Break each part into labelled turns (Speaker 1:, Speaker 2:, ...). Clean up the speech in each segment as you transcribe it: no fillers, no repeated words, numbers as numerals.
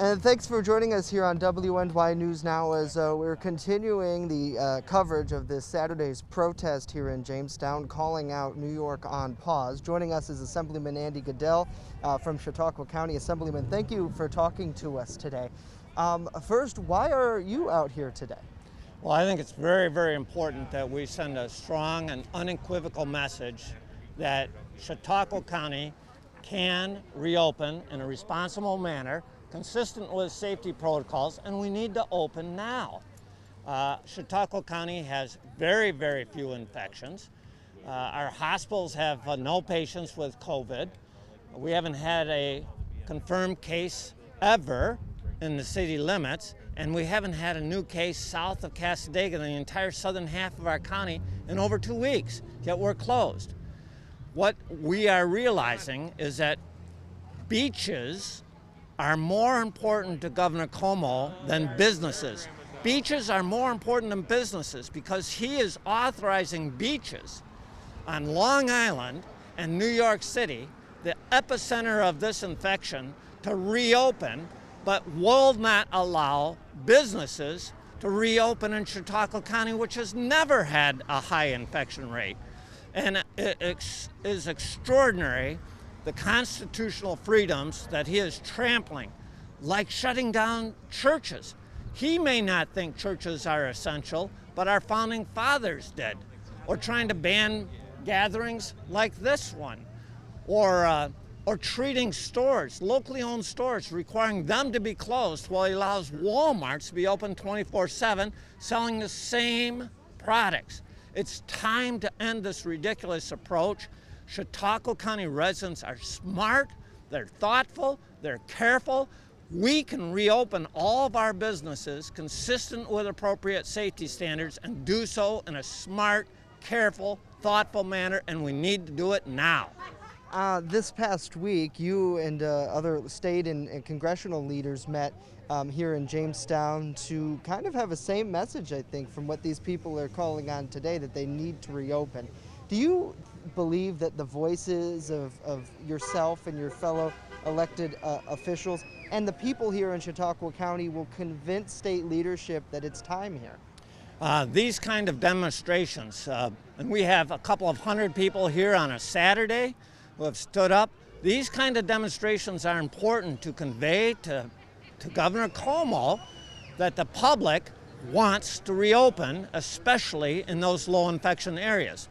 Speaker 1: And thanks for joining us here on WNY News Now as we're continuing the coverage of this Saturday's protest here in Jamestown, calling out New York on pause. Joining us is Assemblyman Goodell from Chautauqua County. Assemblyman, thank you for talking to us today. First, why are you out here today?
Speaker 2: Well, I think it's very, very important that we send a strong and unequivocal message that Chautauqua County can reopen in a responsible manner, consistent with safety protocols, and we need to open now. Chautauqua County has very, very few infections. Our hospitals have no patients with COVID. We haven't had a confirmed case ever in the city limits, and we haven't had a new case south of Cassadaga in the entire southern half of our county in over 2 weeks, yet we're closed. What we are realizing is that beaches are more important to Governor Cuomo than businesses. Beaches are more important than businesses because he is authorizing beaches on Long Island and New York City, the epicenter of this infection, to reopen, but will not allow businesses to reopen in Chautauqua County, which has never had a high infection rate. And it is extraordinary the constitutional freedoms that he is trampling, like shutting down churches. He may not think churches are essential, but our founding fathers did. Or trying to ban gatherings like this one, or treating stores, locally owned stores, requiring them to be closed while he allows Walmart to be open 24/7, selling the same products. It's time to end this ridiculous approach. Chautauqua County residents are smart, they're thoughtful, they're careful. We can reopen all of our businesses consistent with appropriate safety standards and do so in a smart, careful, thoughtful manner, and we need to do it now.
Speaker 1: This past week, you and other state and congressional leaders met here in Jamestown to kind of have a same message, I think, from what these people are calling on today, that they need to reopen. Do you believe that the voices of yourself and your fellow elected officials and the people here in Chautauqua County will convince state leadership that it's time here?
Speaker 2: These kind of demonstrations, and we have a couple of hundred people here on a Saturday who have stood up. These kind of demonstrations are important to convey to Governor Cuomo that the public wants to reopen, especially in those low infection areas.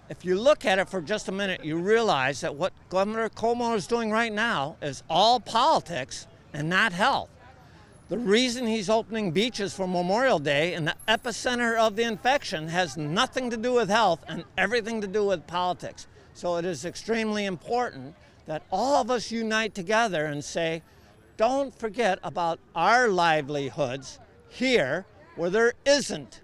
Speaker 2: If you look at it for just a minute, you realize that what Governor Cuomo is doing right now is all politics and not health. The reason he's opening beaches for Memorial Day in the epicenter of the infection has nothing to do with health and everything to do with politics. So it is extremely important that all of us unite together and say, don't forget about our livelihoods here where there isn't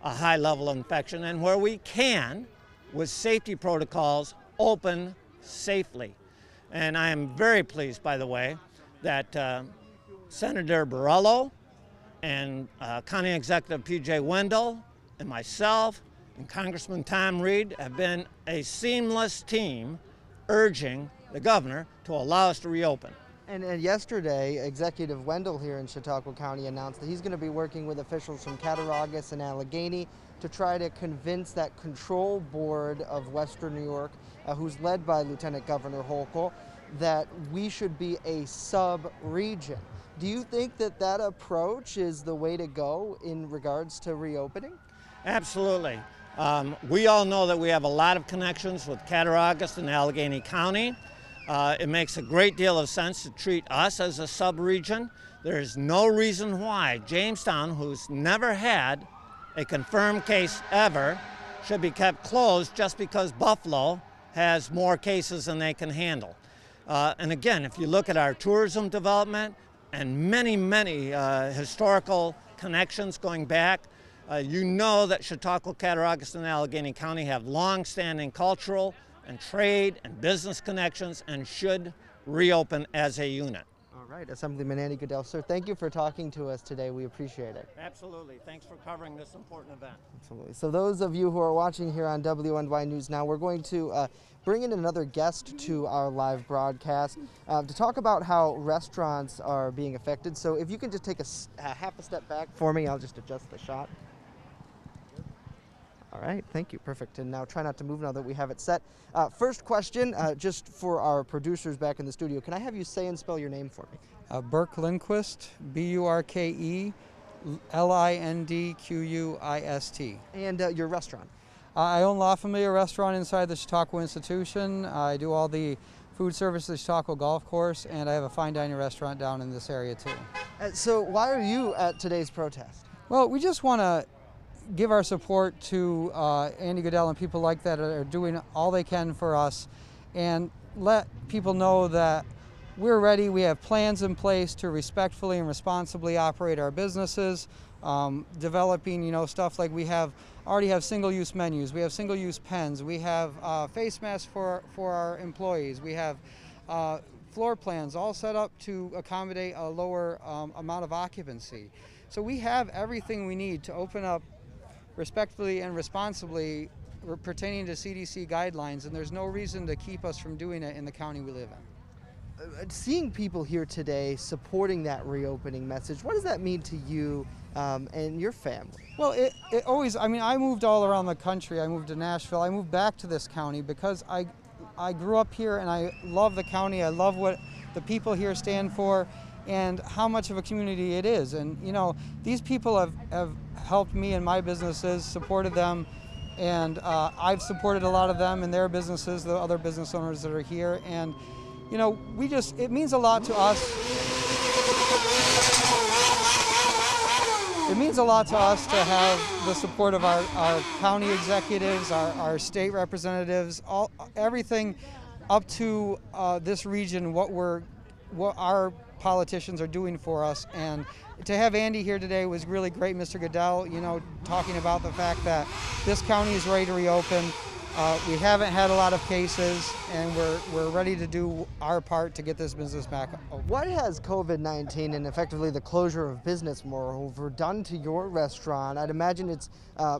Speaker 2: a high level of infection and where we can, with safety protocols, open safely. And I am very pleased, by the way, that Senator Borrello and County Executive P.J. Wendell and myself and Congressman Tom Reed have been a seamless team urging the governor to allow us to reopen.
Speaker 1: And yesterday, Executive Wendell here in Chautauqua County announced that he's going to be working with officials from Cattaraugus and Allegheny to try to convince that control board of Western New York, who's led by Lieutenant Governor Hochul, that we should be a sub-region. Do you think that that approach is the way to go in regards to reopening?
Speaker 2: Absolutely. We all know that we have a lot of connections with Cattaraugus and Allegheny County. It makes a great deal of sense to treat us as a sub-region. There is no reason why Jamestown, who's never had a confirmed case ever, should be kept closed just because Buffalo has more cases than they can handle. And again, if you look at our tourism development and many, many historical connections going back, you know that Chautauqua, Cattaraugus, and Allegheny County have long-standing cultural and trade and business connections and should reopen as a unit.
Speaker 1: All right. right, Assemblyman Andy Goodell. Sir, thank you for talking to us today. We appreciate it.
Speaker 2: Absolutely. Thanks for covering this important event.
Speaker 1: Absolutely. So those of you who are watching here on WNY News Now, we're going to bring in another guest to our live broadcast to talk about how restaurants are being affected. So if you can just take a half a step back for me, I'll just adjust the shot. All right, thank you, perfect. And now try not to move now that we have it set. First question, just for our producers back in the studio, can I have you say and spell your name for me?
Speaker 3: Burke Lindquist, B-U-R-K-E, L-I-N-D-Q-U-I-S-T.
Speaker 1: And your restaurant?
Speaker 3: I own La Familia Restaurant inside the Chautauqua Institution. I do all the food service at the Chautauqua Golf Course, and I have a fine dining restaurant down in this area too.
Speaker 1: So why are you at today's protest?
Speaker 3: Well, we just want to give our support to Andy Goodell and people like that are doing all they can for us, and let people know that we're ready. We have plans in place to respectfully and responsibly operate our businesses, developing, stuff like we already have single-use menus, we have single-use pens, we have face masks for our employees, we have floor plans all set up to accommodate a lower amount of occupancy. So we have everything we need to open up respectfully and responsibly pertaining to CDC guidelines, and there's no reason to keep us from doing it in the county we live in.
Speaker 1: Seeing people here today supporting that reopening message, what does that mean to you and your family?
Speaker 3: Well, it always, I moved all around the country. I moved to Nashville. I moved back to this county because I grew up here and I love the county. I love what the people here stand for and how much of a community it is. And, these people have helped me in my businesses, supported them, and I've supported a lot of them in their businesses, the other business owners that are here. And, it means a lot to us. It means a lot to us to have the support of our county executives, our state representatives, everything up to this region, what our politicians are doing for us. And to have Andy here today was really great, Mr. Goodell, talking about the fact that this county is ready to reopen. We haven't had a lot of cases, and we're ready to do our part to get this business back open.
Speaker 1: What has COVID-19 and effectively the closure of business, moreover, done to your restaurant? I'd imagine it's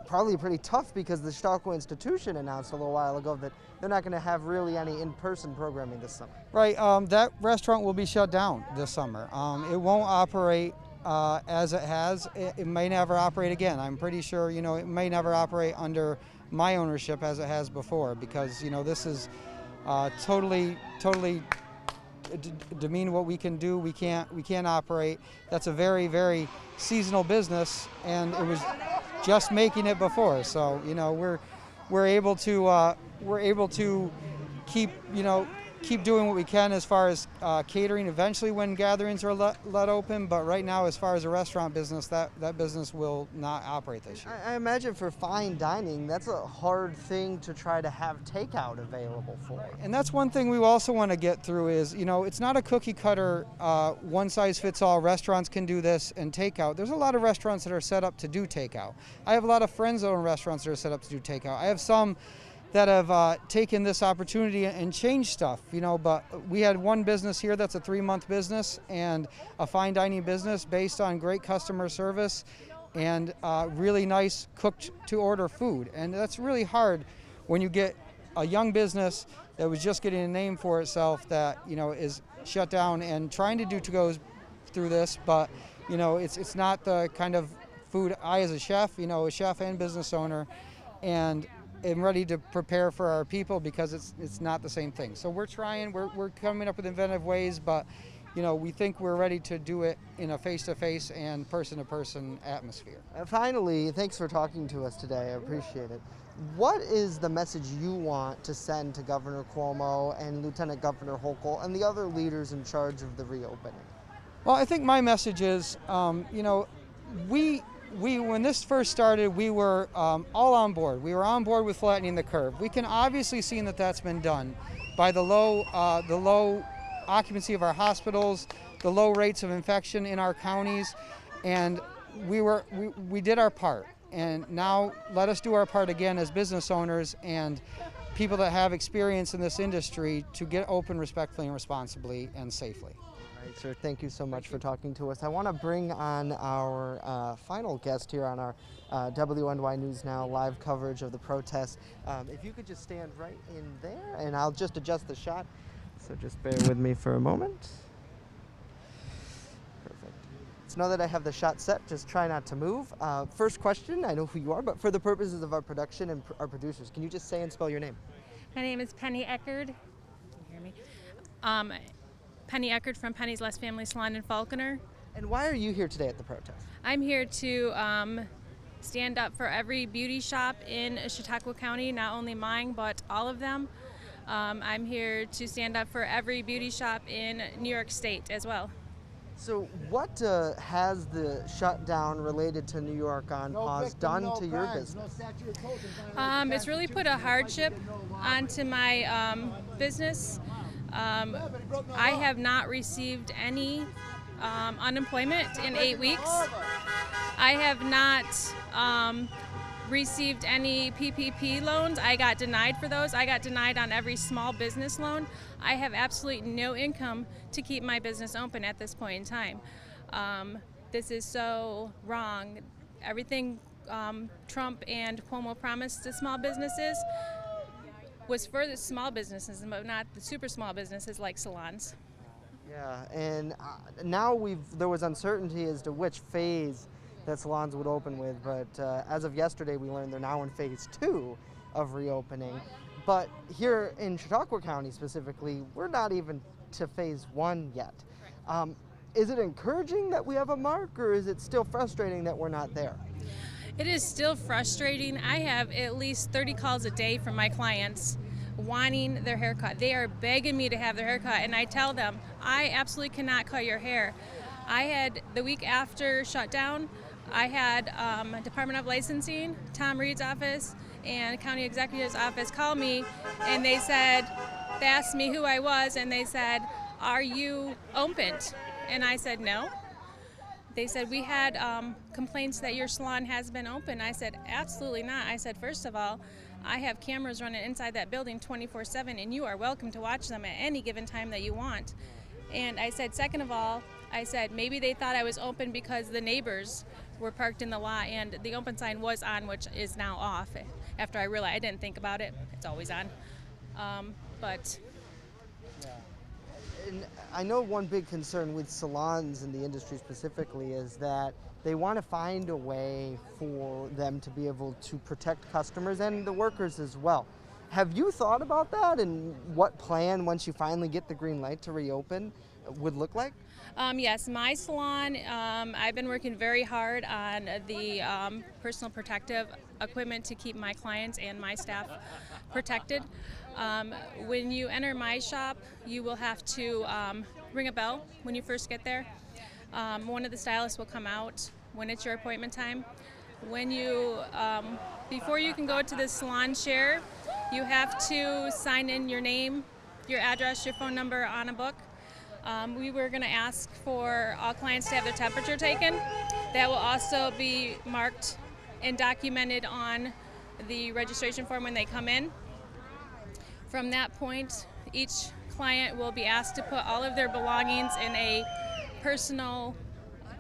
Speaker 1: probably pretty tough because the Chautauqua Institution announced a little while ago that they're not going to have really any in-person programming this summer.
Speaker 3: Right, that restaurant will be shut down this summer. It won't operate as it has. It may never operate again. I'm pretty sure, it may never operate under my ownership as it has before, because this is totally demean what we can do. We can't operate. That's a very, very seasonal business, and it was just making it before. So we're able to keep doing what we can as far as catering eventually when gatherings are let open, but right now as far as a restaurant business, that business will not operate this year.
Speaker 1: I imagine for fine dining, that's a hard thing to try to have takeout available for.
Speaker 3: And that's one thing we also want to get through is, it's not a cookie cutter, one size fits all, restaurants can do this and takeout. There's a lot of restaurants that are set up to do takeout. I have a lot of friends that own restaurants that are set up to do takeout. I have some that have taken this opportunity and changed stuff, but we had one business here that's a 3-month business and a fine dining business based on great customer service and really nice cooked to order food. And that's really hard when you get a young business that was just getting a name for itself that, is shut down and trying to do to-goes through this, but, it's not the kind of food I as a chef, a chef and business owner, and I'm ready to prepare for our people because it's not the same thing. So we're coming up with inventive ways, but we think we're ready to do it in a face-to-face and person-to-person atmosphere.
Speaker 1: Finally, thanks for talking to us today. I appreciate it. What is the message you want to send to Governor Cuomo and Lieutenant Governor Hochul and the other leaders in charge of the reopening?
Speaker 3: Well, I think my message is, when this first started, we were all on board. We were on board with flattening the curve. We can obviously see that that's been done by the low occupancy of our hospitals, the low rates of infection in our counties, and we did our part. And now let us do our part again as business owners and people that have experience in this industry to get open respectfully and responsibly and safely.
Speaker 1: All right, sir, thank you so much for talking to us. I want to bring on our final guest here on our WNY News Now live coverage of the protest. If you could just stand right in there, and I'll just adjust the shot. So just bear with me for a moment. Perfect. So now that I have the shot set, just try not to move. First question, I know who you are, but for the purposes of our production and our producers, can you just say and spell your name?
Speaker 4: My name is Penny Eckerd. Can you hear me? Penny Eckerd from Penny's Less Family Salon in Falconer.
Speaker 1: And why are you here today at the protest?
Speaker 4: I'm here to stand up for every beauty shop in Chautauqua County, not only mine, but all of them. I'm here to stand up for every beauty shop in New York State as well.
Speaker 1: So what has the shutdown related to New York on pause done to your business?
Speaker 4: It's really put a hardship onto my business. I have not received any unemployment in 8 weeks. I have not received any PPP loans. I got denied for those. I got denied on every small business loan. I have absolutely no income to keep my business open at this point in time. This is so wrong. Everything Trump and Cuomo promised to small businesses was for the small businesses, but not the super small businesses like salons.
Speaker 1: Yeah, and now there was uncertainty as to which phase that salons would open with, but as of yesterday we learned they're now in phase 2 of reopening. But here in Chautauqua County specifically, we're not even to phase 1 yet. Is it encouraging that we have a mark, or is it still frustrating that we're not there?
Speaker 4: It is still frustrating. I have at least 30 calls a day from my clients wanting their haircut. They are begging me to have their haircut, and I tell them, I absolutely cannot cut your hair. I had, the week after shutdown, I had Department of Licensing, Tom Reed's office, and County Executive's office call me, and they asked me who I was, and they said, are you opened? And I said, no. They said, we had complaints that your salon has been open. I said, absolutely not. I said, first of all, I have cameras running inside that building 24/7, and you are welcome to watch them at any given time that you want. And I said, second of all, I said, maybe they thought I was open because the neighbors were parked in the lot, and the open sign was on, which is now off. After I realized, I didn't think about it. It's always on. But
Speaker 1: And I know one big concern with salons in the industry specifically is that they want to find a way for them to be able to protect customers and the workers as well. Have you thought about that, and what plan, once you finally get the green light to reopen, would look like?
Speaker 4: Yes, my salon, I've been working very hard on the personal protective equipment to keep my clients and my staff protected. When you enter my shop, you will have to ring a bell when you first get there. One of the stylists will come out when it's your appointment time. When you, before you can go to the salon chair, you have to sign in your name, your address, your phone number on a book. We were going to ask for all clients to have their temperature taken. That will also be marked and documented on the registration form when they come in. From that point, each client will be asked to put all of their belongings in a personal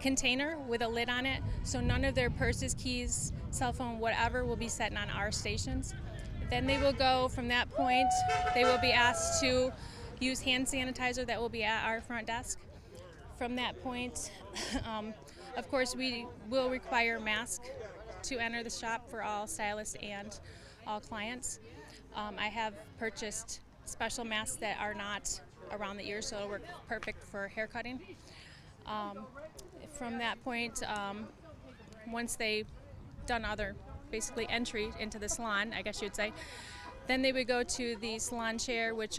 Speaker 4: container with a lid on it, so none of their purses, keys, cell phone, whatever will be set on our stations. Then they will go, from that point, they will be asked to use hand sanitizer that will be at our front desk. From that point, of course, we will require masks to enter the shop for all stylists and all clients. I have purchased special masks that are not around the ears, so it'll work perfect for hair cutting. From that point, once they've done other, basically entry into the salon, I guess you'd say, then they would go to the salon chair, which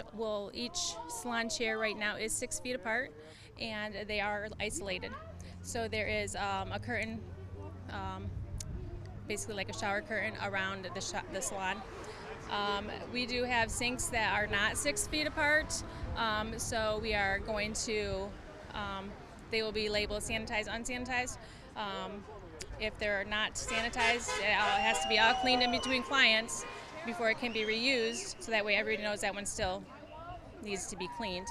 Speaker 4: each salon chair right now is 6 feet apart, and they are isolated. So there is a curtain, basically like a shower curtain around the salon. We do have sinks that are not 6 feet apart, so we are going to, they will be labeled sanitized, unsanitized. If they're not sanitized, it has to be all cleaned in between clients before it can be reused, so that way everybody knows that one still needs to be cleaned.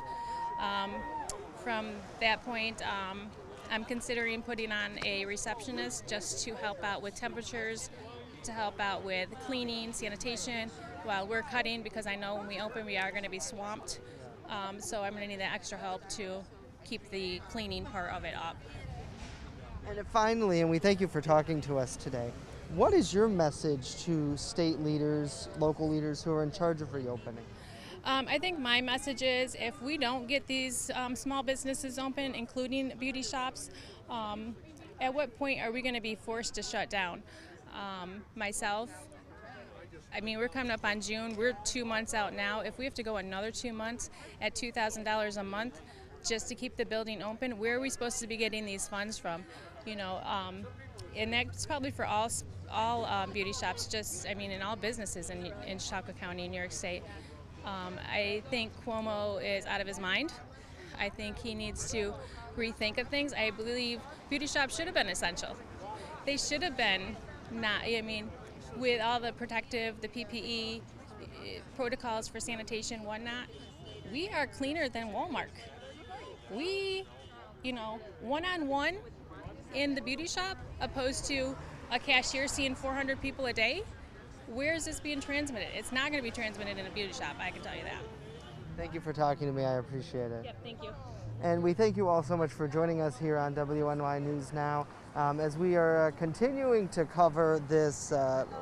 Speaker 4: from that point, I'm considering putting on a receptionist just to help out with temperatures, to help out with cleaning, sanitation, while we're cutting, because I know when we open we are going to be swamped. So I'm going to need that extra help to keep the cleaning part of it up.
Speaker 1: And finally, and we thank you for talking to us today, what is your message to state leaders, local leaders who are in charge of reopening?
Speaker 4: I think my message is, if we don't get these small businesses open, including beauty shops, at what point are we going to be forced to shut down? Myself, I mean, we're coming up on June. We're 2 months out now. If we have to go another 2 months at $2,000 a month just to keep the building open, where are we supposed to be getting these funds from? You know, and that's probably for all beauty shops, just, I mean, in all businesses in Chautauqua County, New York State. I think Cuomo is out of his mind. I think he needs to rethink of things. I believe beauty shops should have been essential. They should have been not, I mean, with all the protective, the PPE, protocols for sanitation, whatnot, we are cleaner than Walmart. We, you know, one-on-one in the beauty shop opposed to a cashier seeing 400 people a day. Where is this being transmitted? It's not going to be transmitted in a beauty shop, I can tell you that.
Speaker 1: Thank you for talking to me. I appreciate it.
Speaker 4: Yep, thank you.
Speaker 1: And we thank you all so much for joining us here on WNY News Now. As we are continuing to cover this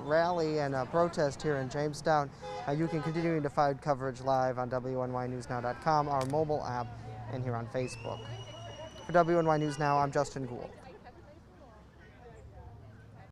Speaker 1: rally and protest here in Jamestown, you can continue to find coverage live on WNYNewsNow.com, our mobile app, and here on Facebook. For WNY News Now, I'm Justin Gould.